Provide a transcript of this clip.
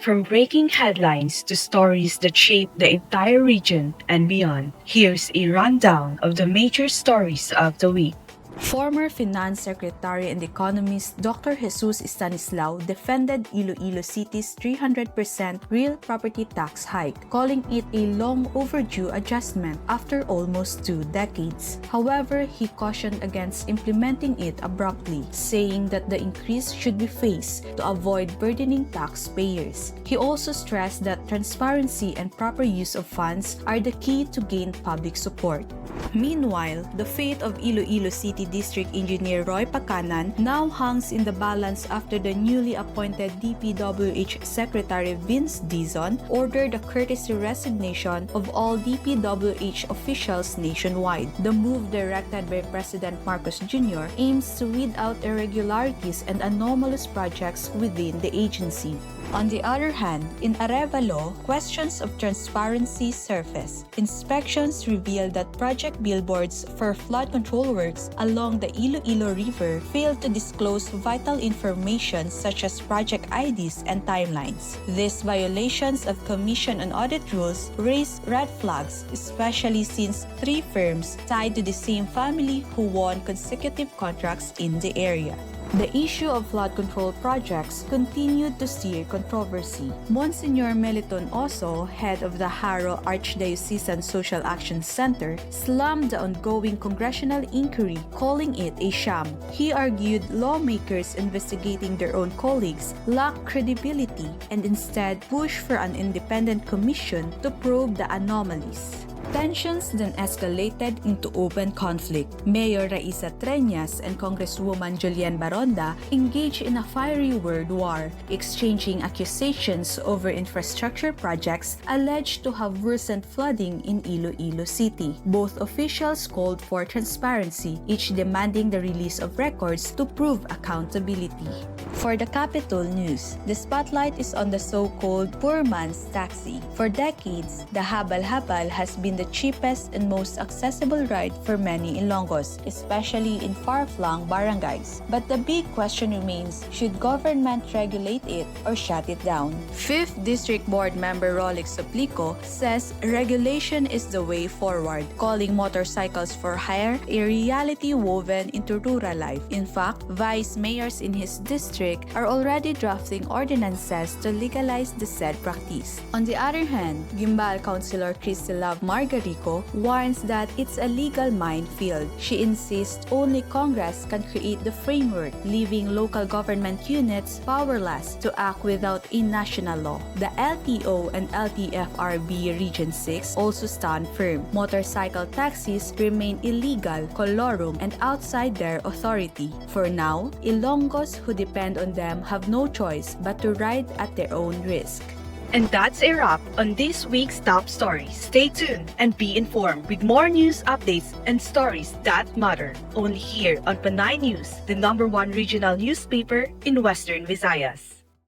From breaking headlines to stories that shape the entire region and beyond, here's a rundown of the major stories of the week. Former Finance Secretary and economist Dr. Jesus Stanislao defended Iloilo City's 300% real property tax hike, calling it a long overdue adjustment after almost 2 decades. However, he cautioned against implementing it abruptly, saying that the increase should be phased to avoid burdening taxpayers. He also stressed that transparency and proper use of funds are the key to gain public support. Meanwhile, the fate of Iloilo City District Engineer Roy Pacanan now hangs in the balance after the newly appointed DPWH Secretary Vince Dizon ordered the courtesy resignation of all DPWH officials nationwide. The move, directed by President Marcos Jr., aims to weed out irregularities and anomalous projects within the agency. On the other hand, in Arevalo, questions of transparency surface. Inspections revealed that project billboards for flood control works along the Iloilo River failed to disclose vital information such as project IDs and timelines. These violations of Commission on Audit rules raise red flags, especially since 3 firms tied to the same family who won consecutive contracts in the area. The issue of flood control projects continued to stir controversy. Monsignor Meliton Oso, head of the Haro Archdiocesan Social Action Center, slammed the ongoing congressional inquiry, calling it a sham. He argued lawmakers investigating their own colleagues lack credibility and instead pushed for an independent commission to probe the anomalies. Tensions then escalated into open conflict. Mayor Raisa Treñas and Congresswoman Julian Baronda engaged in a fiery word war, exchanging accusations over infrastructure projects alleged to have worsened flooding in Iloilo City. Both officials called for transparency, each demanding the release of records to prove accountability. For the Capital News, the spotlight is on the so-called poor man's taxi. For decades, the habal-habal has been the cheapest and most accessible ride for many Ilonggos, especially in far-flung barangays. But the big question remains, should government regulate it or shut it down? 5th District Board member Rolix Suplico says regulation is the way forward, calling motorcycles for hire a reality woven into rural life. In fact, vice mayors in his district are already drafting ordinances to legalize the said practice. On the other hand, Gimbal Councilor Christy Love Margarico warns that it's a legal minefield. She insists only Congress can create the framework, leaving local government units powerless to act without a national law. The LTO and LTFRB Region 6 also stand firm. Motorcycle taxis remain illegal, colorum, and outside their authority. For now, Ilonggos who depend on them have no choice but to ride at their own risk. And that's a wrap on this week's top stories. Stay tuned and be informed with more news updates and stories that matter. Only here on Panay News, the #1 regional newspaper in Western Visayas.